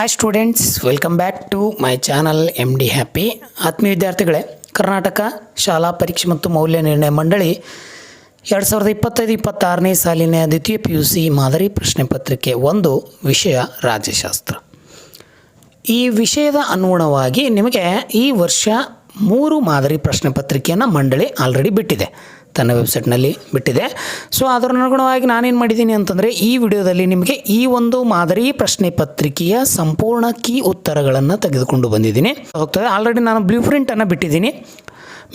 Hi students, welcome back to my channel MD happy. ಆತ್ಮೀಯ ವಿದ್ಯಾರ್ಥಿಗಳೇ, ಕರ್ನಾಟಕ ಶಾಲಾ ಪರೀಕ್ಷೆ ಮತ್ತು ಮೌಲ್ಯ ನಿರ್ಣಯ ಮಂಡಳಿ 2025-26ನೇ ಸಾಲಿನ ದ್ವಿತೀಯ PUC ಮಾದರಿ ಪ್ರಶ್ನೆ ಪತ್ರಿಕೆ 1 ವಿಷಯ ರಾಜ್ಯಶಾಸ್ತ್ರ. ಈ ವಿಷಯದ ಅನುಗುಣವಾಗಿ ನಿಮಗೆ ಈ ವರ್ಷ 3 ಮಾದರಿ ಪ್ರಶ್ನೆ ಪತ್ರಿಕೆಯನ್ನು ಮಂಡಳಿ ಆಲ್ರೆಡಿ ಬಿಟ್ಟಿದೆ, ತನ್ನ ವೆಬ್ಸೈಟ್ನಲ್ಲಿ ಬಿಟ್ಟಿದೆ. ಸೊ ಅದರ ಅನುಗುಣವಾಗಿ ನಾನೇನು ಮಾಡಿದ್ದೀನಿ ಅಂತಂದರೆ, ಈ ವಿಡಿಯೋದಲ್ಲಿ ನಿಮಗೆ ಈ ಒಂದು ಮಾದರಿ ಪ್ರಶ್ನೆ ಪತ್ರಿಕೆಯ ಸಂಪೂರ್ಣ ಕೀ ಉತ್ತರಗಳನ್ನು ತೆಗೆದುಕೊಂಡು ಬಂದಿದ್ದೀನಿ. ಹೋಗ್ತದೆ, ಆಲ್ರೆಡಿ ನಾನು ಬ್ಲೂ ಪ್ರಿಂಟನ್ನು ಬಿಟ್ಟಿದ್ದೀನಿ.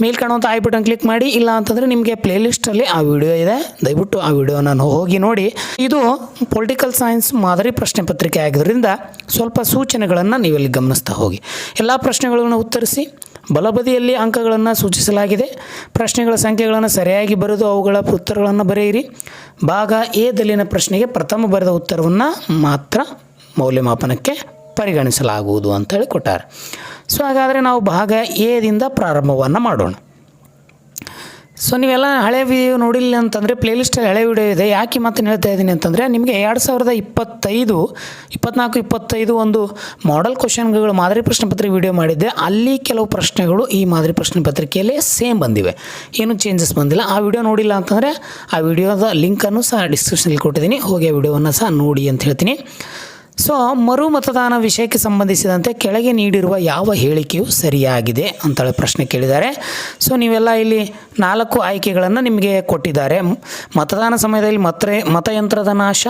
ಮೇಲ್ ಕಾಣುವಂಥ ಐ ಬಟನ್ ಕ್ಲಿಕ್ ಮಾಡಿ, ಇಲ್ಲ ಅಂತಂದರೆ ನಿಮಗೆ ಪ್ಲೇಲಿಸ್ಟಲ್ಲಿ ಆ ವಿಡಿಯೋ ಇದೆ, ದಯವಿಟ್ಟು ಆ ವಿಡಿಯೋನ ಹೋಗಿ ನೋಡಿ. ಇದು ಪೊಲಿಟಿಕಲ್ ಸೈನ್ಸ್ ಮಾದರಿ ಪ್ರಶ್ನೆ ಪತ್ರಿಕೆ ಆಗಿದ್ದರಿಂದ ಸ್ವಲ್ಪ ಸೂಚನೆಗಳನ್ನು ನೀವೆಲ್ಲಿ ಗಮನಿಸ್ತಾ ಹೋಗಿ. ಎಲ್ಲ ಪ್ರಶ್ನೆಗಳನ್ನು ಉತ್ತರಿಸಿ, ಬಲಬದಿಯಲ್ಲಿ ಅಂಕಗಳನ್ನು ಸೂಚಿಸಲಾಗಿದೆ. ಪ್ರಶ್ನೆಗಳ ಸಂಖ್ಯೆಗಳನ್ನು ಸರಿಯಾಗಿ ಬರೆದು ಅವುಗಳ ಉತ್ತರಗಳನ್ನು ಬರೆಯಿರಿ. ಭಾಗ ಎದಲ್ಲಿನ ಪ್ರಶ್ನೆಗೆ ಪ್ರಥಮ ಬರೆದ ಉತ್ತರವನ್ನು ಮಾತ್ರ ಮೌಲ್ಯಮಾಪನಕ್ಕೆ ಪರಿಗಣಿಸಲಾಗುವುದು ಅಂತೇಳಿ ಕೊಟ್ಟಾರೆ. ಸೊ ಹಾಗಾದರೆ ನಾವು ಭಾಗ ಎದಿಂದ ಪ್ರಾರಂಭವನ್ನು ಮಾಡೋಣ. ಸೊ ನೀವೆಲ್ಲ ಹಳೆ ವಿಡಿಯೋ ನೋಡಿಲ್ಲ ಅಂತಂದರೆ ಪ್ಲೇಲಿಸ್ಟಲ್ಲಿ ಹಳೆ ವಿಡಿಯೋ ಇದೆ. ಯಾಕೆ ಮತ್ತೆ ಹೇಳ್ತಾ ಇದ್ದೀನಿ ಅಂತಂದರೆ, ನಿಮಗೆ 2024-25 ಒಂದು ಮಾಡೆಲ್ ಕ್ವಶನ್ಗಳು ಮಾದರಿ ಪ್ರಶ್ನೆ ಪತ್ರಿಕೆ ವಿಡಿಯೋ ಮಾಡಿದ್ದೆ. ಅಲ್ಲಿ ಕೆಲವು ಪ್ರಶ್ನೆಗಳು ಈ ಮಾದರಿ ಪ್ರಶ್ನೆ ಪತ್ರಿಕೆಯಲ್ಲಿ ಸೇಮ್ ಬಂದಿವೆ, ಏನೂ ಚೇಂಜಸ್ ಬಂದಿಲ್ಲ. ಆ ವಿಡಿಯೋ ನೋಡಿಲ್ಲ ಅಂತಂದರೆ ಆ ವಿಡಿಯೋದ ಲಿಂಕನ್ನು ಸಹ ಡಿಸ್ಕ್ರಿಪ್ಷನಲ್ಲಿ ಕೊಟ್ಟಿದ್ದೀನಿ, ಹೋಗಿ ಆ ವಿಡಿಯೋವನ್ನು ಸಹ ನೋಡಿ ಅಂತ ಹೇಳ್ತೀನಿ. ಸೊ ಮರು ಮತದಾನ ವಿಷಯಕ್ಕೆ ಸಂಬಂಧಿಸಿದಂತೆ ಕೆಳಗೆ ನೀಡಿರುವ ಯಾವ ಹೇಳಿಕೆಯು ಸರಿಯಾಗಿದೆ ಅಂತೇಳಿ ಪ್ರಶ್ನೆ ಕೇಳಿದ್ದಾರೆ. ಸೊ ನೀವೆಲ್ಲ ಇಲ್ಲಿ 4 ಆಯ್ಕೆಗಳನ್ನು ನಿಮಗೆ ಕೊಟ್ಟಿದ್ದಾರೆ. ಮತದಾನ ಸಮಯದಲ್ಲಿ ಮತಯಂತ್ರದ ನಾಶ,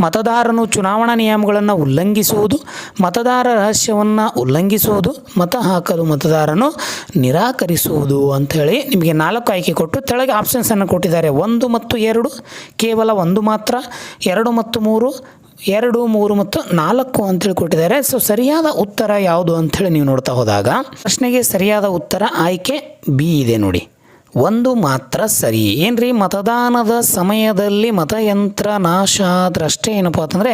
ಮತದಾರನು ಚುನಾವಣಾ ನಿಯಮಗಳನ್ನು ಉಲ್ಲಂಘಿಸುವುದು, ಮತದಾರ ರಹಸ್ಯವನ್ನು ಉಲ್ಲಂಘಿಸುವುದು, ಮತ ಹಾಕಲು ಮತದಾರನು ನಿರಾಕರಿಸುವುದು ಅಂಥೇಳಿ ನಿಮಗೆ 4 ಆಯ್ಕೆ ಕೊಟ್ಟು ಕೆಳಗೆ ಆಪ್ಷನ್ಸನ್ನು ಕೊಟ್ಟಿದ್ದಾರೆ. 1 ಮತ್ತು 2 ಕೇವಲ 1 ಮಾತ್ರ, 2 ಮತ್ತು 3, 2, 3 ಮತ್ತು 4 ಅಂತೇಳಿ ಕೊಟ್ಟಿದ್ದಾರೆ. ಸೊ ಸರಿಯಾದ ಉತ್ತರ ಯಾವುದು ಅಂಥೇಳಿ ನೀವು ನೋಡ್ತಾ ಹೋದಾಗ ಪ್ರಶ್ನೆಗೆ ಸರಿಯಾದ ಉತ್ತರ ಆಯ್ಕೆ ಬಿ ಇದೆ ನೋಡಿ, 1 ಮಾತ್ರ ಸರಿ. ಏನ್ರಿ, ಮತದಾನದ ಸಮಯದಲ್ಲಿ ಮತಯಂತ್ರ ನಾಶ ಆದ್ರಷ್ಟೇ ಏನಪ್ಪ ಅಂತಂದರೆ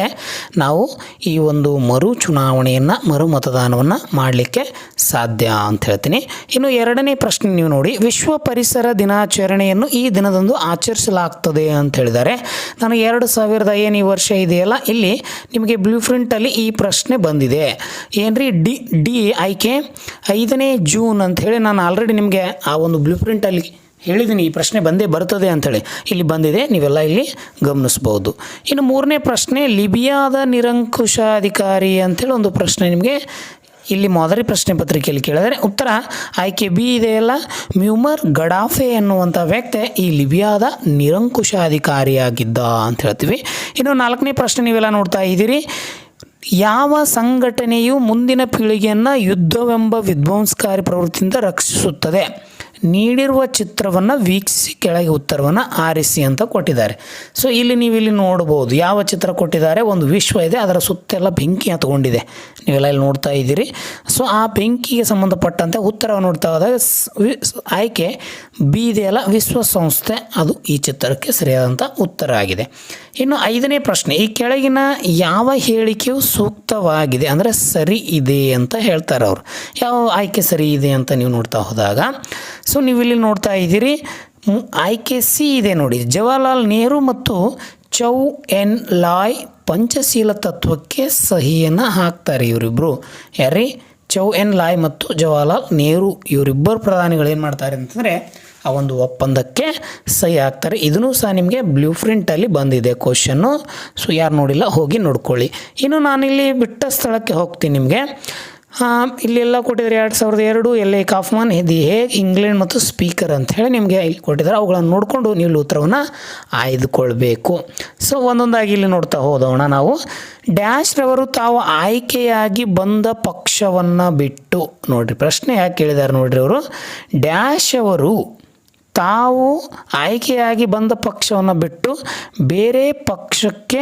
ನಾವು ಈ ಒಂದು ಮರು ಚುನಾವಣೆಯನ್ನು ಮರು ಮತದಾನವನ್ನು ಮಾಡಲಿಕ್ಕೆ ಸಾಧ್ಯ ಅಂತ ಹೇಳ್ತೀನಿ. ಇನ್ನು 2ನೇ ಪ್ರಶ್ನೆ ನೀವು ನೋಡಿ, ವಿಶ್ವ ಪರಿಸರ ದಿನಾಚರಣೆಯನ್ನು ಈ ದಿನದಂದು ಆಚರಿಸಲಾಗ್ತದೆ ಅಂತ ಹೇಳಿದ್ದಾರೆ. ನಾನು 2000 ಏನು ಈ ವರ್ಷ ಇದೆಯಲ್ಲ, ಇಲ್ಲಿ ನಿಮಗೆ ಬ್ಲೂ ಪ್ರಿಂಟಲ್ಲಿ ಈ ಪ್ರಶ್ನೆ ಬಂದಿದೆ. ಏನ್ರಿ, ಡಿ ಆಯ್ಕೆ 5ನೇ ಜೂನ್ ಅಂಥೇಳಿ ನಾನು ಆಲ್ರೆಡಿ ನಿಮಗೆ ಆ ಒಂದು ಬ್ಲೂ ಪ್ರಿಂಟಲ್ಲಿ ಹೇಳಿದ್ದೀನಿ, ಈ ಪ್ರಶ್ನೆ ಬಂದೇ ಬರ್ತದೆ ಅಂಥೇಳಿ ಇಲ್ಲಿ ಬಂದಿದೆ, ನೀವೆಲ್ಲ ಇಲ್ಲಿ ಗಮನಿಸ್ಬೋದು. ಇನ್ನು 3ನೇ ಪ್ರಶ್ನೆ, ಲಿಬಿಯಾದ ನಿರಂಕುಶಾಧಿಕಾರಿ ಅಂಥೇಳಿ ಒಂದು ಪ್ರಶ್ನೆ ನಿಮಗೆ ಇಲ್ಲಿ ಮಾದರಿ ಪ್ರಶ್ನೆ ಪತ್ರಿಕೆಯಲ್ಲಿ ಕೇಳಿದರೆ ಉತ್ತರ ಆಯ್ಕೆ ಬಿ ಇದೆಯಲ್ಲ, ಮ್ಯೂಮರ್ ಗಡಾಫೆ ಎನ್ನುವಂಥ ವ್ಯಕ್ತಿ ಈ ಲಿಬಿಯಾದ ನಿರಂಕುಶಾಧಿಕಾರಿಯಾಗಿದ್ದ ಅಂತ ಹೇಳ್ತೀವಿ. ಇನ್ನು 4ನೇ ಪ್ರಶ್ನೆ ನೀವೆಲ್ಲ ನೋಡ್ತಾ ಇದ್ದೀರಿ, ಯಾವ ಸಂಘಟನೆಯು ಮುಂದಿನ ಪೀಳಿಗೆಯನ್ನು ಯುದ್ಧವೆಂಬ ವಿಧ್ವಂಸಕಾರಿ ಪ್ರವೃತ್ತಿಯಿಂದ ರಕ್ಷಿಸುತ್ತದೆ? ನೀಡಿರುವ ಚಿತ್ರವನ್ನು ವೀಕ್ಷಿಸಿ ಕೆಳಗೆ ಉತ್ತರವನ್ನು ಆರಿಸಿ ಅಂತ ಕೊಟ್ಟಿದ್ದಾರೆ. ಸೊ ಇಲ್ಲಿ ನೋಡ್ಬೋದು ಯಾವ ಚಿತ್ರ ಕೊಟ್ಟಿದ್ದಾರೆ. ಒಂದು ವಿಶ್ವ ಇದೆ, ಅದರ ಸುತ್ತೆಲ್ಲ ಬೆಂಕಿ ಹತ್ಕೊಂಡಿದೆ, ನೀವೆಲ್ಲ ಇಲ್ಲಿ ನೋಡ್ತಾ ಇದ್ದೀರಿ. ಸೊ ಆ ಬೆಂಕಿಗೆ ಸಂಬಂಧಪಟ್ಟಂತೆ ಉತ್ತರವನ್ನು ನೋಡ್ತಾ ಹೋದಾಗ ಆಯ್ಕೆ ಬಿ ಇದೆಯಲ್ಲ, ವಿಶ್ವಸಂಸ್ಥೆ, ಅದು ಈ ಚಿತ್ರಕ್ಕೆ ಸರಿಯಾದಂಥ ಉತ್ತರ ಆಗಿದೆ. ಇನ್ನು 5ನೇ ಪ್ರಶ್ನೆ, ಈ ಕೆಳಗಿನ ಯಾವ ಹೇಳಿಕೆಯು ಸೂಕ್ತವಾಗಿದೆ ಅಂದರೆ ಸರಿ ಇದೆ ಅಂತ ಹೇಳ್ತಾರೆ ಅವರು. ಯಾವ ಆಯ್ಕೆ ಸರಿ ಇದೆ ಅಂತ ನೀವು ನೋಡ್ತಾ ಹೋದಾಗ ಸೊ ನೀವು ಇಲ್ಲಿ ನೋಡ್ತಾ ಇದ್ದೀರಿ, ಆಯ್ಕೆ ಸಿ ಇದೆ ನೋಡಿ, ಜವಾಹರ್ಲಾಲ್ ನೆಹರು ಮತ್ತು ಚೌ ಎನ್ ಲಾಯ್ ಪಂಚಶೀಲ ತತ್ವಕ್ಕೆ ಸಹಿಯನ್ನು ಹಾಕ್ತಾರೆ. ಇವರಿಬ್ಬರು ಯಾರೀ, ಚೌ ಎನ್ ಲಾಯ್ ಮತ್ತು ಜವಾಹರ್ಲಾಲ್ ನೆಹರು, ಇವರಿಬ್ಬರು ಪ್ರಧಾನಿಗಳು ಏನು ಮಾಡ್ತಾರೆ ಅಂತಂದರೆ ಆ ಒಂದು ಒಪ್ಪಂದಕ್ಕೆ ಸಹಿ ಹಾಕ್ತಾರೆ. ಇದನ್ನು ಸಹ ನಿಮಗೆ ಬ್ಲೂ ಪ್ರಿಂಟಲ್ಲಿ ಬಂದಿದೆ ಕ್ವಶನ್ನು. ಸೊ ಯಾರು ನೋಡಿಲ್ಲ ಹೋಗಿ ನೋಡ್ಕೊಳ್ಳಿ. ಇನ್ನು ನಾನಿಲ್ಲಿ ಬಿಟ್ಟ ಸ್ಥಳಕ್ಕೆ ಹೋಗ್ತೀನಿ. ನಿಮಗೆ ಇಲ್ಲೆಲ್ಲ ಕೊಟ್ಟಿದ್ದಾರೆ 2002 LA ಕಾಫ್ಮನ್, ದಿ ಹೇಗ್, ಇಂಗ್ಲೆಂಡ್ ಮತ್ತು ಸ್ಪೀಕರ್ ಅಂತ ಹೇಳಿ ನಿಮಗೆ ಇಲ್ಲಿ ಕೊಟ್ಟಿದ್ದಾರೆ. ಅವುಗಳನ್ನು ನೋಡಿಕೊಂಡು ನೀವು ಉತ್ತರವನ್ನು ಆಯ್ದುಕೊಳ್ಬೇಕು. ಸೊ ಒಂದೊಂದಾಗಿ ಇಲ್ಲಿ ನೋಡ್ತಾ ಹೋದೋಣ ನಾವು. ಡ್ಯಾಶ್ ರವರು ತಾವು ಆಯ್ಕೆಯಾಗಿ ಬಂದ ಪಕ್ಷವನ್ನು ಬಿಟ್ಟು, ನೋಡಿರಿ ಪ್ರಶ್ನೆ ಯಾಕೆ ಕೇಳಿದ್ದಾರೆ ನೋಡಿರಿ, ಅವರು ಡ್ಯಾಶ್ ಅವರು ತಾವು ಆಯ್ಕೆಯಾಗಿ ಬಂದ ಪಕ್ಷವನ್ನು ಬಿಟ್ಟು ಬೇರೆ ಪಕ್ಷಕ್ಕೆ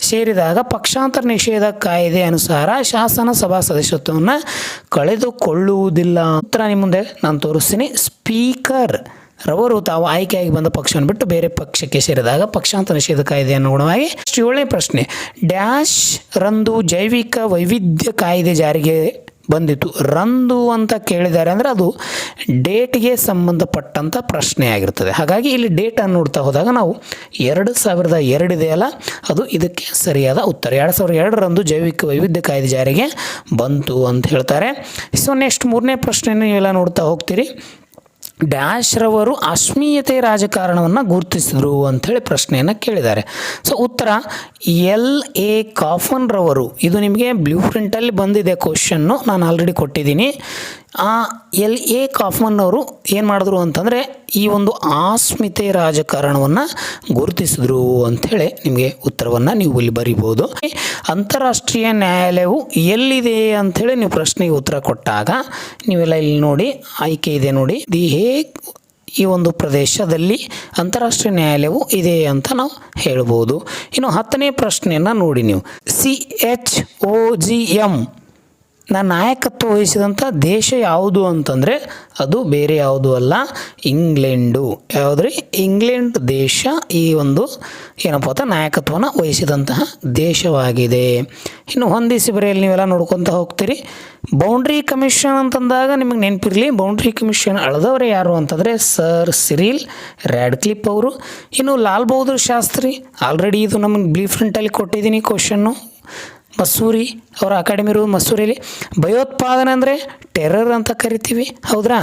ಸೇರಿದಾಗ ಪಕ್ಷಾಂತರ ನಿಷೇಧ ಕಾಯ್ದೆ ಅನುಸಾರ ಶಾಸನ ಸಭಾ ಸದಸ್ಯತ್ವವನ್ನು ಕಳೆದುಕೊಳ್ಳುವುದಿಲ್ಲ. ಉತ್ತರ ನಿಮ್ಮ ಮುಂದೆ ನಾನು ತೋರಿಸ್ತೀನಿ. ಸ್ಪೀಕರ್ ರವರು ತಾವು ಆಯ್ಕೆಯಾಗಿ ಬಂದ ಪಕ್ಷವನ್ನು ಬಿಟ್ಟು ಬೇರೆ ಪಕ್ಷಕ್ಕೆ ಸೇರಿದಾಗ ಪಕ್ಷಾಂತರ ನಿಷೇಧ ಕಾಯ್ದೆ ಅನುಗುಣವಾಗಿ. 7ನೇ ಪ್ರಶ್ನೆ, ಡ್ಯಾಶ್ ರಂದು ಜೈವಿಕ ವೈವಿಧ್ಯ ಕಾಯ್ದೆ ಜಾರಿಗೆ ಬಂದಿತ್ತು. ರಂದು ಅಂತ ಕೇಳಿದ್ದಾರೆ ಅಂದರೆ ಅದು ಡೇಟ್ಗೆ ಸಂಬಂಧಪಟ್ಟಂಥ ಪ್ರಶ್ನೆ ಆಗಿರ್ತದೆ. ಹಾಗಾಗಿ ಇಲ್ಲಿ ಡೇಟನ್ನು ನೋಡ್ತಾ ಹೋದಾಗ ನಾವು 2002 ಇದೆಯಲ್ಲ, ಅದು ಇದಕ್ಕೆ ಸರಿಯಾದ ಉತ್ತರ. 2002ರಂದು ಜೈವಿಕ ವೈವಿಧ್ಯ ಕಾಯ್ದೆ ಜಾರಿಗೆ ಬಂತು ಅಂತ ಹೇಳ್ತಾರೆ. ಸೊ ನೆಕ್ಸ್ಟ್ 3ನೇ ಪ್ರಶ್ನೆಯನ್ನು ನೀವೆಲ್ಲ ನೋಡ್ತಾ ಹೋಗ್ತೀರಿ. ಡ್ಯಾಶ್ ರವರು ಅಶ್ಮೀಯತೆ ರಾಜಕಾರಣವನ್ನು ಗುರುತಿಸಿದ್ರು ಅಂಥೇಳಿ ಪ್ರಶ್ನೆಯನ್ನು ಕೇಳಿದ್ದಾರೆ. ಸೊ ಉತ್ತರ LA ಕಾಫನ್ ರವರು. ಇದು ನಿಮಗೆ ಬ್ಲೂ ಪ್ರಿಂಟಲ್ಲಿ ಬಂದಿದೆ ಕ್ವಶನ್ನು, ನಾನು ಆಲ್ರೆಡಿ ಕೊಟ್ಟಿದ್ದೀನಿ. ಆ LA ಕಾಫನ್ ಅವರು ಏನು ಮಾಡಿದ್ರು ಅಂತಂದರೆ ಈ ಒಂದು ಅಸ್ಮಿತೆ ರಾಜಕಾರಣವನ್ನು ಗುರುತಿಸಿದ್ರು ಅಂಥೇಳಿ ನಿಮಗೆ ಉತ್ತರವನ್ನು ನೀವು ಇಲ್ಲಿ ಬರಿಬೋದು. ಅಂತಾರಾಷ್ಟ್ರೀಯ ನ್ಯಾಯಾಲಯವು ಎಲ್ಲಿದೆ ಅಂಥೇಳಿ ನೀವು ಪ್ರಶ್ನೆಗೆ ಉತ್ತರ ಕೊಟ್ಟಾಗ ನೀವೆಲ್ಲ ಇಲ್ಲಿ ನೋಡಿ ಆಯ್ಕೆ ಇದೆ ನೋಡಿ, ಈ ಒಂದು ಪ್ರದೇಶದಲ್ಲಿ ಅಂತಾರಾಷ್ಟ್ರೀಯ ನ್ಯಾಯಾಲಯವು ಇದೆ ಅಂತ ನಾವು ಹೇಳ್ಬೋದು. ಇನ್ನು 10ನೇ ಪ್ರಶ್ನೆಯನ್ನು ನೋಡಿ ನೀವು. CHOGM ನಾಯಕತ್ವ ವಹಿಸಿದಂಥ ದೇಶ ಯಾವುದು ಅಂತಂದರೆ ಅದು ಬೇರೆ ಯಾವುದೂ ಅಲ್ಲ, ಇಂಗ್ಲೆಂಡು. ಯಾವುದ್ರಿ? ಇಂಗ್ಲೆಂಡ್ ದೇಶ ಈ ಒಂದು ಏನಪ್ಪ ಅಂತ ನಾಯಕತ್ವನ ವಹಿಸಿದಂತಹ ದೇಶವಾಗಿದೆ. ಇನ್ನು ಹೊಂದಿಸಿ ಬರೆಯಲ್ಲಿ ನೀವೆಲ್ಲ ನೋಡ್ಕೊತ ಹೋಗ್ತೀರಿ. ಬೌಂಡ್ರಿ ಕಮಿಷನ್ ಅಂತಂದಾಗ ನಿಮಗೆ ನೆನಪಿರಲಿ, ಬೌಂಡ್ರಿ ಕಮಿಷನ್ ಅಳೆದವರೇ ಯಾರು ಅಂತಂದರೆ ಸರ್ ಸಿರಿಲ್ ರ್ಯಾಡ್ಕ್ಲಿಫ್ ಅವರು. ಇನ್ನು ಲಾಲ್ ಬಹದ್ದೂರ್ ಶಾಸ್ತ್ರಿ, ಆಲ್ರೆಡಿ ಇದು ನಮಗೆ ಬ್ಲೂ ಪ್ರಿಂಟಲ್ಲಿ ಕೊಟ್ಟಿದ್ದೀನಿ ಕ್ವಶನ್ನು. ಮಸೂರಿ ಅವರ ಅಕಾಡೆಮಿ ಇರೋದು ಮಸೂರಿಯಲ್ಲಿ. ಭಯೋತ್ಪಾದನೆ ಅಂದರೆ ಟೆರರ್ ಅಂತ ಕರಿತೀವಿ, ಹೌದ್ರಾ?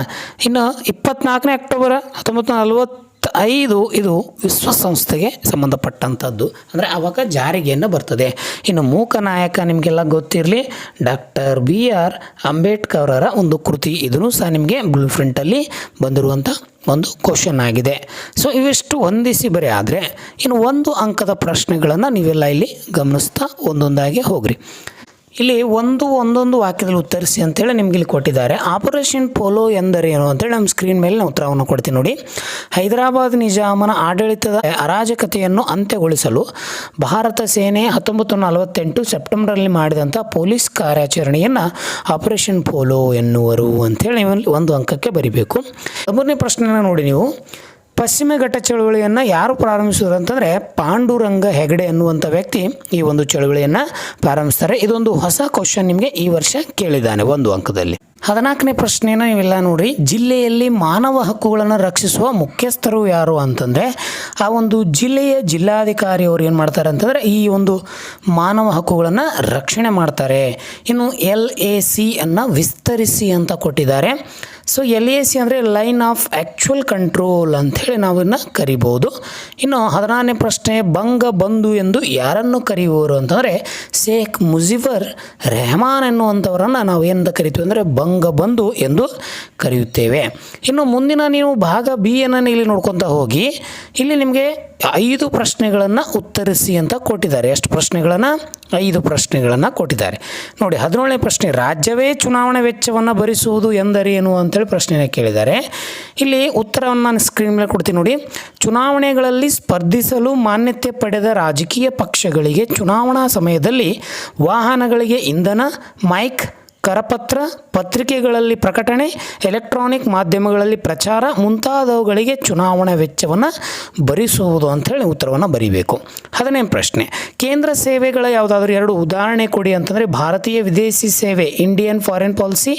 ಇನ್ನು 24ನೇ ಅಕ್ಟೋಬರ್ 1945 ಇದು ವಿಶ್ವಸಂಸ್ಥೆಗೆ ಸಂಬಂಧಪಟ್ಟಂಥದ್ದು, ಅಂದರೆ ಆವಾಗ ಜಾರಿಗೆಯನ್ನು ಬರ್ತದೆ. ಇನ್ನು ಮೂಕ ನಾಯಕ ನಿಮಗೆಲ್ಲ ಗೊತ್ತಿರಲಿ, ಡಾಕ್ಟರ್ BR ಅಂಬೇಡ್ಕರ್ ಅವರ ಒಂದು ಕೃತಿ. ಇದನ್ನು ಸಹ ನಿಮಗೆ ಬ್ಲೂ ಪ್ರಿಂಟಲ್ಲಿ ಬಂದಿರುವಂಥ ಒಂದು ಕ್ವಶನ್ ಆಗಿದೆ. ಸೊ ಇವಿಷ್ಟು ಹೊಂದಿಸಿ ಬರೆ. ಆದರೆ ಇನ್ನು 1 ಅಂಕದ ಪ್ರಶ್ನೆಗಳನ್ನು ನೀವೆಲ್ಲ ಇಲ್ಲಿ ಗಮನಿಸ್ತಾ ಒಂದೊಂದಾಗಿ ಹೋಗ್ರಿ. ಇಲ್ಲಿ ಒಂದೊಂದು ವಾಕ್ಯದಲ್ಲಿ ಉತ್ತರಿಸಿ ಅಂತೇಳಿ ನಿಮ್ಗೆ ಇಲ್ಲಿ ಕೊಟ್ಟಿದ್ದಾರೆ. ಆಪರೇಷನ್ ಪೋಲೋ ಎಂದರೇನು ಅಂತೇಳಿ ನಮ್ಮ ಸ್ಕ್ರೀನ್ ಮೇಲೆ ನಾವು ಉತ್ತರವನ್ನು ಕೊಡ್ತೀವಿ ನೋಡಿ. ಹೈದರಾಬಾದ್ ನಿಜಾಮನ ಆಡಳಿತದ ಅರಾಜಕತೆಯನ್ನು ಅಂತ್ಯಗೊಳಿಸಲು ಭಾರತ ಸೇನೆ 1948 ಸೆಪ್ಟೆಂಬರಲ್ಲಿ ಮಾಡಿದಂಥ ಪೊಲೀಸ್ ಕಾರ್ಯಾಚರಣೆಯನ್ನು ಆಪರೇಷನ್ ಪೋಲೋ ಎನ್ನುವರು ಅಂಥೇಳಿ ನೀವು 1 ಅಂಕಕ್ಕೆ ಬರಿಬೇಕು. 3ನೇ ಪ್ರಶ್ನೆನ ನೋಡಿ ನೀವು. ಪಶ್ಚಿಮ ಘಟ್ಟ ಚಳುವಳಿಯನ್ನು ಯಾರು ಪ್ರಾರಂಭಿಸಿದ್ರು ಅಂತಂದರೆ ಪಾಂಡುರಂಗ ಹೆಗಡೆ ಅನ್ನುವಂಥ ವ್ಯಕ್ತಿ ಈ ಒಂದು ಚಳುವಳಿಯನ್ನು ಪ್ರಾರಂಭಿಸ್ತಾರೆ. ಇದೊಂದು ಹೊಸ ಕ್ವಶನ್ ನಿಮಗೆ ಈ ವರ್ಷ ಕೇಳಿದ್ದಾನೆ 1 ಅಂಕದಲ್ಲಿ. 14ನೇ ಪ್ರಶ್ನೆಯನ್ನು ನೀವೆಲ್ಲ ನೋಡ್ರಿ. ಜಿಲ್ಲೆಯಲ್ಲಿ ಮಾನವ ಹಕ್ಕುಗಳನ್ನು ರಕ್ಷಿಸುವ ಮುಖ್ಯಸ್ಥರು ಯಾರು ಅಂತಂದರೆ ಆ ಒಂದು ಜಿಲ್ಲೆಯ ಜಿಲ್ಲಾಧಿಕಾರಿ ಅವರು ಏನು ಮಾಡ್ತಾರೆ ಅಂತಂದರೆ ಈ ಒಂದು ಮಾನವ ಹಕ್ಕುಗಳನ್ನು ರಕ್ಷಣೆ ಮಾಡ್ತಾರೆ. ಇನ್ನು LAC ಅನ್ನು ವಿಸ್ತರಿಸಿ ಅಂತ ಕೊಟ್ಟಿದ್ದಾರೆ. ಸೊ LAC ಅಂದರೆ ಲೈನ್ ಆಫ್ ಆ್ಯಕ್ಚುಯಲ್ ಕಂಟ್ರೋಲ್ ಅಂಥೇಳಿ ನಾವನ್ನ ಕರಿಬೋದು. ಇನ್ನು 14ನೇ ಪ್ರಶ್ನೆ. ಬಂಗ ಬಂಧು ಎಂದು ಯಾರನ್ನು ಕರೆಯುವರು ಅಂತಂದರೆ ಶೇಖ್ ಮುಜಿಬುರ್ ರೆಹಮಾನ್ ಎನ್ನುವಂಥವರನ್ನು ನಾವು ಏನಂತ ಕರಿತೀವಿ ಅಂದರೆ ಬಂಗ ಬಂಧು ಎಂದು ಕರೆಯುತ್ತೇವೆ. ಇನ್ನು ಮುಂದಿನ ನೀವು ಭಾಗ B ಅನ್ನು ಇಲ್ಲಿ ನೋಡ್ಕೊತ ಹೋಗಿ, ಇಲ್ಲಿ ನಿಮಗೆ 5 ಪ್ರಶ್ನೆಗಳನ್ನು ಉತ್ತರಿಸಿ ಅಂತ ಕೊಟ್ಟಿದ್ದಾರೆ. ಎಷ್ಟು ಪ್ರಶ್ನೆಗಳನ್ನು? 5 ಪ್ರಶ್ನೆಗಳನ್ನು ಕೊಟ್ಟಿದ್ದಾರೆ ನೋಡಿ. 17ನೇ ಪ್ರಶ್ನೆ. ರಾಜ್ಯವೇ ಚುನಾವಣಾ ವೆಚ್ಚವನ್ನು ಭರಿಸುವುದು ಎಂದರೇನು ಅಂತೇಳಿ ಪ್ರಶ್ನೆಯನ್ನು ಕೇಳಿದ್ದಾರೆ. ಇಲ್ಲಿ ಉತ್ತರವನ್ನು ನಾನು ಸ್ಕ್ರೀನ್ ಮೇಲೆ ಕೊಡ್ತೀನಿ ನೋಡಿ. ಚುನಾವಣೆಗಳಲ್ಲಿ ಸ್ಪರ್ಧಿಸಲು ಮಾನ್ಯತೆ ಪಡೆದ ರಾಜಕೀಯ ಪಕ್ಷಗಳಿಗೆ ಚುನಾವಣಾ ಸಮಯದಲ್ಲಿ ವಾಹನಗಳಿಗೆ ಇಂಧನ, ಮೈಕ್, ಕರಪತ್ರ, ಪತ್ರಿಕೆಗಳಲ್ಲಿ ಪ್ರಕಟಣೆ, ಎಲೆಕ್ಟ್ರಾನಿಕ್ ಮಾಧ್ಯಮಗಳಲ್ಲಿ ಪ್ರಚಾರ ಮುಂತಾದವುಗಳಿಗೆ ಚುನಾವಣಾ ವೆಚ್ಚವನ್ನು ಭರಿಸುವುದು ಅಂಥೇಳಿ ಉತ್ತರವನ್ನು ಬರೀಬೇಕು. 10ನೇ ಪ್ರಶ್ನೆ. ಕೇಂದ್ರ ಸೇವೆಗಳ ಯಾವುದಾದ್ರೂ 2 ಉದಾಹರಣೆ ಕೊಡಿ ಅಂತಂದರೆ ಭಾರತೀಯ ವಿದೇಶಿ ಸೇವೆ ಇಂಡಿಯನ್ ಫಾರಿನ್ ಪಾಲಿಸಿ,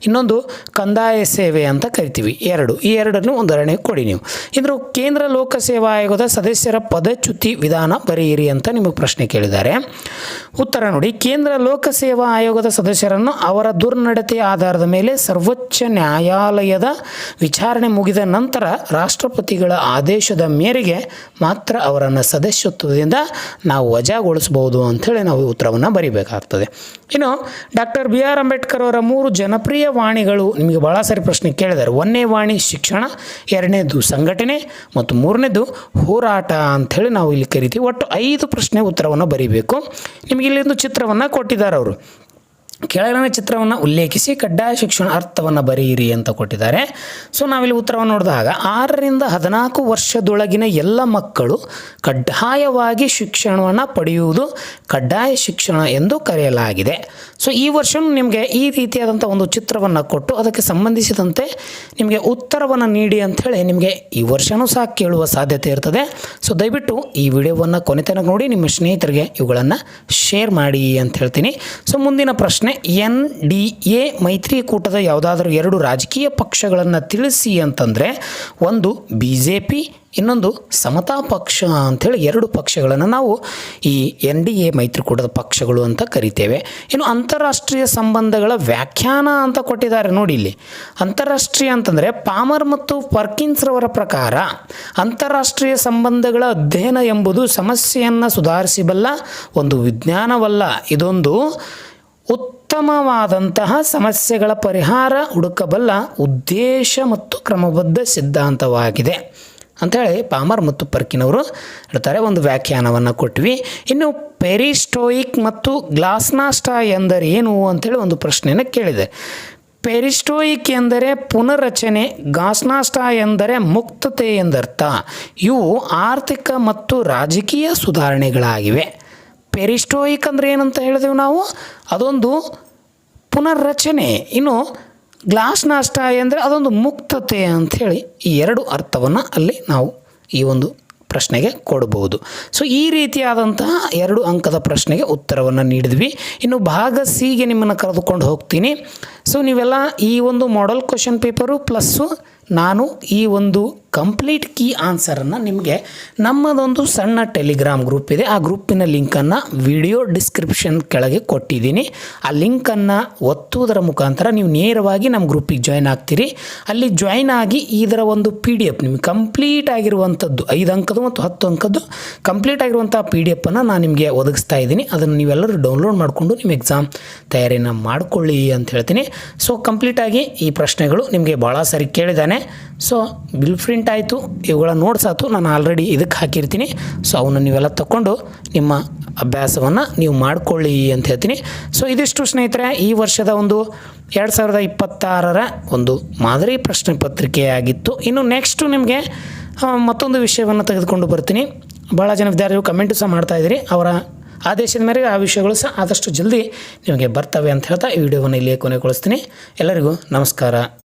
ಇನ್ನೊಂದು ಕಂದಾಯ ಸೇವೆ ಅಂತ ಕರಿತೀವಿ. ಈ ಎರಡನ್ನು ಉದಾಹರಣೆ ಕೊಡಿ ನೀವು. ಇದ್ರ ಕೇಂದ್ರ ಲೋಕಸೇವಾ ಆಯೋಗದ ಸದಸ್ಯರ ಪದಚ್ಯುತಿ ವಿಧಾನ ಬರೆಯಿರಿ ಅಂತ ನಿಮಗೆ ಪ್ರಶ್ನೆ ಕೇಳಿದ್ದಾರೆ. ಉತ್ತರ ನೋಡಿ. ಕೇಂದ್ರ ಲೋಕಸೇವಾ ಆಯೋಗದ ಸದಸ್ಯರನ್ನು ಅವರ ದುರ್ನಡತೆಯ ಆಧಾರದ ಮೇಲೆ ಸರ್ವೋಚ್ಚ ನ್ಯಾಯಾಲಯದ ವಿಚಾರಣೆ ಮುಗಿದ ನಂತರ ರಾಷ್ಟ್ರಪತಿಗಳ ಆದೇಶದ ಮೇರೆಗೆ ಮಾತ್ರ ಅವರನ್ನು ಸದಸ್ಯತ್ವದಿಂದ ನಾವು ವಜಾಗೊಳಿಸಬಹುದು ಅಂಥೇಳಿ ನಾವು ಉತ್ತರವನ್ನು ಬರೀಬೇಕಾಗ್ತದೆ. ಇನ್ನು ಡಾಕ್ಟರ್ BR ಅಂಬೇಡ್ಕರ್ ಅವರ 3 ಜನಪ್ರಿಯ ವಾಣಿಗಳು ನಿಮಗೆ ಭಾಳ ಸಾರಿ ಪ್ರಶ್ನೆ ಕೇಳಿದ್ದಾರೆ. 1ನೇ ವಾಣಿ ಶಿಕ್ಷಣ, 2ನೇದು ಸಂಘಟನೆ ಮತ್ತು 3ನೇದು ಹೋರಾಟ ಅಂಥೇಳಿ ನಾವು ಇಲ್ಲಿ ಕರಿತೀವಿ. ಒಟ್ಟು 5 ಪ್ರಶ್ನೆ ಉತ್ತರವನ್ನು ಬರೀಬೇಕು. ನಿಮಗೆ ಇಲ್ಲಿಂದು ಚಿತ್ರವನ್ನು ಕೊಟ್ಟಿದ್ದಾರೆ ಅವರು. ಕೆಳಗಿನ ಚಿತ್ರವನ್ನು ಉಲ್ಲೇಖಿಸಿ ಕಡ್ಡಾಯ ಶಿಕ್ಷಣ ಅರ್ಥವನ್ನು ಬರೆಯಿರಿ ಅಂತ ಕೊಟ್ಟಿದ್ದಾರೆ. ಸೊ ನಾವಿಲ್ಲಿ ಉತ್ತರವನ್ನು ನೋಡಿದಾಗ 6ರಿಂದ 14 ವರ್ಷದೊಳಗಿನ ಎಲ್ಲ ಮಕ್ಕಳು ಕಡ್ಡಾಯವಾಗಿ ಶಿಕ್ಷಣವನ್ನು ಪಡೆಯುವುದು ಕಡ್ಡಾಯ ಶಿಕ್ಷಣ ಎಂದು ಕರೆಯಲಾಗಿದೆ. ಸೊ ಈ ವರ್ಷವೂ ನಿಮಗೆ ಈ ರೀತಿಯಾದಂಥ ಒಂದು ಚಿತ್ರವನ್ನು ಕೊಟ್ಟು ಅದಕ್ಕೆ ಸಂಬಂಧಿಸಿದಂತೆ ನಿಮಗೆ ಉತ್ತರವನ್ನು ನೀಡಿ ಅಂಥೇಳಿ ನಿಮಗೆ ಈ ವರ್ಷವೂ ಸಹ ಕೇಳುವ ಸಾಧ್ಯತೆ ಇರ್ತದೆ. ಸೊ ದಯವಿಟ್ಟು ಈ ವಿಡಿಯೋವನ್ನು ಕೊನೆ ತನಕ ನೋಡಿ ನಿಮ್ಮ ಸ್ನೇಹಿತರಿಗೆ ಇವುಗಳನ್ನು ಶೇರ್ ಮಾಡಿ ಅಂತ ಹೇಳ್ತೀನಿ. ಸೊ ಮುಂದಿನ ಪ್ರಶ್ನೆ ಪ್ರಶ್ನೆ, NDA ಮೈತ್ರಿಕೂಟದ ಯಾವುದಾದ್ರೂ 2 ರಾಜಕೀಯ ಪಕ್ಷಗಳನ್ನು ತಿಳಿಸಿ ಅಂತಂದರೆ, ಒಂದು BJP, ಇನ್ನೊಂದು ಸಮತಾ ಪಕ್ಷ ಅಂಥೇಳಿ 2 ಪಕ್ಷಗಳನ್ನು ನಾವು ಈ NDA ಮೈತ್ರಿಕೂಟದ ಪಕ್ಷಗಳು ಅಂತ ಕರಿತೇವೆ. ಇನ್ನು ಅಂತಾರಾಷ್ಟ್ರೀಯ ಸಂಬಂಧಗಳ ವ್ಯಾಖ್ಯಾನ ಅಂತ ಕೊಟ್ಟಿದ್ದಾರೆ ನೋಡಿ. ಇಲ್ಲಿ ಅಂತಾರಾಷ್ಟ್ರೀಯ ಅಂತಂದರೆ ಪಾಮರ್ ಮತ್ತು ಪರ್ಕಿನ್ಸ್ರವರ ಪ್ರಕಾರ ಅಂತಾರಾಷ್ಟ್ರೀಯ ಸಂಬಂಧಗಳ ಅಧ್ಯಯನ ಎಂಬುದು ಸಮಸ್ಯೆಯನ್ನು ಸುಧಾರಿಸಬಲ್ಲ ಒಂದು ವಿಜ್ಞಾನವಲ್ಲ, ಇದೊಂದು ಉತ್ತಮವಾದಂತಹ ಸಮಸ್ಯೆಗಳ ಪರಿಹಾರ ಹುಡುಕಬಲ್ಲ ಉದ್ದೇಶ ಮತ್ತು ಕ್ರಮಬದ್ಧ ಸಿದ್ಧಾಂತವಾಗಿದೆ ಅಂಥೇಳಿ ಪಾಮರ್ ಮತ್ತು ಪರ್ಕಿನ್ ಅವರು ಹೇಳ್ತಾರೆ. ಒಂದು ವ್ಯಾಖ್ಯಾನವನ್ನು ಕೊಟ್ವಿ. ಇನ್ನು ಪೆರಿಸ್ಟೋಯಿಕ್ ಮತ್ತು ಗ್ಲಾಸ್ನಾಸ್ಟ ಎಂದರೆ ಏನು ಅಂಥೇಳಿ ಒಂದು ಪ್ರಶ್ನೆಯನ್ನು ಕೇಳಿದೆ. ಪೆರಿಸ್ಟೋಯಿಕ್ ಎಂದರೆ ಪುನರ್ರಚನೆ, ಗ್ಲಾಸ್ನಾಸ್ಟ ಎಂದರೆ ಮುಕ್ತತೆ ಎಂದರ್ಥ. ಇವು ಆರ್ಥಿಕ ಮತ್ತು ರಾಜಕೀಯ ಸುಧಾರಣೆಗಳಾಗಿವೆ. ಪೆರಿಸ್ಟೋಯಿಕ್ ಅಂದರೆ ಏನಂತ ಹೇಳಿದೆವು ನಾವು, ಅದೊಂದು ಪುನರ್ರಚನೆ. ಇನ್ನು ಗ್ಲಾಸ್ನಾಸ್ಟ ಎಂದರೆ ಅದೊಂದು ಮುಕ್ತತೆ ಅಂಥೇಳಿ ಈ 2 ಅರ್ಥವನ್ನು ಅಲ್ಲಿ ನಾವು ಈ ಒಂದು ಪ್ರಶ್ನೆಗೆ ಕೊಡಬಹುದು. ಸೊ ಈ ರೀತಿಯಾದಂತಹ 2 ಅಂಕದ ಪ್ರಶ್ನೆಗೆ ಉತ್ತರವನ್ನು ನೀಡಿದ್ವಿ. ಇನ್ನು ಭಾಗ ಸಿಗೆ ನಿಮ್ಮನ್ನು ಕರೆದುಕೊಂಡು ಹೋಗ್ತೀನಿ. ಸೊ ನೀವೆಲ್ಲ ಈ ಒಂದು ಮಾಡೆಲ್ ಕ್ವಶನ್ ಪೇಪರು ಪ್ಲಸ್ಸು ನಾನು ಈ ಒಂದು ಕಂಪ್ಲೀಟ್ ಕೀ ಆನ್ಸರನ್ನು ನಿಮಗೆ ನಮ್ಮದೊಂದು ಸಣ್ಣ ಟೆಲಿಗ್ರಾಮ್ ಗ್ರೂಪ್ ಇದೆ, ಆ ಗ್ರೂಪಿನ ಲಿಂಕನ್ನು ವಿಡಿಯೋ ಡಿಸ್ಕ್ರಿಪ್ಷನ್ ಕೆಳಗೆ ಕೊಟ್ಟಿದ್ದೀನಿ. ಆ ಲಿಂಕನ್ನು ಒತ್ತುವುದರ ಮುಖಾಂತರ ನೀವು ನೇರವಾಗಿ ನಮ್ಮ ಗ್ರೂಪಿಗೆ ಜಾಯ್ನ್ ಆಗ್ತೀರಿ. ಅಲ್ಲಿ ಜಾಯ್ನ್ ಆಗಿ ಇದರ ಒಂದು PDF ನಿಮಗೆ ಕಂಪ್ಲೀಟ್ ಆಗಿರುವಂಥದ್ದು 5 ಅಂಕದ್ದು ಮತ್ತು 10 ಅಂಕದ್ದು ಕಂಪ್ಲೀಟ್ ಆಗಿರುವಂಥ PDF ನಾನು ನಿಮಗೆ ಒದಗಿಸ್ತಾ ಇದ್ದೀನಿ. ಅದನ್ನು ನೀವೆಲ್ಲರೂ ಡೌನ್ಲೋಡ್ ಮಾಡಿಕೊಂಡು ನಿಮ್ಮ ಎಕ್ಸಾಮ್ ತಯಾರಿಯನ್ನು ಮಾಡಿಕೊಳ್ಳಿ ಅಂತ ಹೇಳ್ತೀನಿ. ಸೊ ಕಂಪ್ಲೀಟಾಗಿ ಈ ಪ್ರಶ್ನೆಗಳು ನಿಮಗೆ ಭಾಳ ಸರಿ ಕೇಳಿದ್ದಾನೆ. ಸೊ ಬಿಲ್ ಪ್ರಿಂಟ್ ಆಯಿತು, ಇವುಗಳ ನೋಟ್ಸ್ ಆಯಿತು, ನಾನು ಆಲ್ರೆಡಿ ಇದಕ್ಕೆ ಹಾಕಿರ್ತೀನಿ. ಸೊ ಅವನ್ನ ನೀವೆಲ್ಲ ತಗೊಂಡು ನಿಮ್ಮ ಅಭ್ಯಾಸವನ್ನು ನೀವು ಮಾಡಿಕೊಳ್ಳಿ ಅಂತ ಹೇಳ್ತೀನಿ. ಸೊ ಇದಿಷ್ಟು ಸ್ನೇಹಿತರೆ ಈ ವರ್ಷದ ಒಂದು 2026ರ ಒಂದು ಮಾದರಿ ಪ್ರಶ್ನೆ ಪತ್ರಿಕೆಯಾಗಿತ್ತು. ಇನ್ನು ನೆಕ್ಸ್ಟು ನಿಮಗೆ ಮತ್ತೊಂದು ವಿಷಯವನ್ನು ತೆಗೆದುಕೊಂಡು ಬರ್ತೀನಿ. ಭಾಳ ಜನ ವಿದ್ಯಾರ್ಥಿಗಳು ಕಮೆಂಟು ಸಹ ಮಾಡ್ತಾಯಿದ್ದೀರಿ. ಅವರ ಆದೇಶದ ಮೇರೆಗೆ ಆ ವಿಷಯಗಳು ಸಹ ಆದಷ್ಟು ಜಲ್ದಿ ನಿಮಗೆ ಬರ್ತವೆ ಅಂತ ಹೇಳ್ತಾ ಈ ವಿಡಿಯೋವನ್ನು ಇಲ್ಲಿಯೇ ಕೊನೆಗೊಳಿಸ್ತೀನಿ. ಎಲ್ಲರಿಗೂ ನಮಸ್ಕಾರ.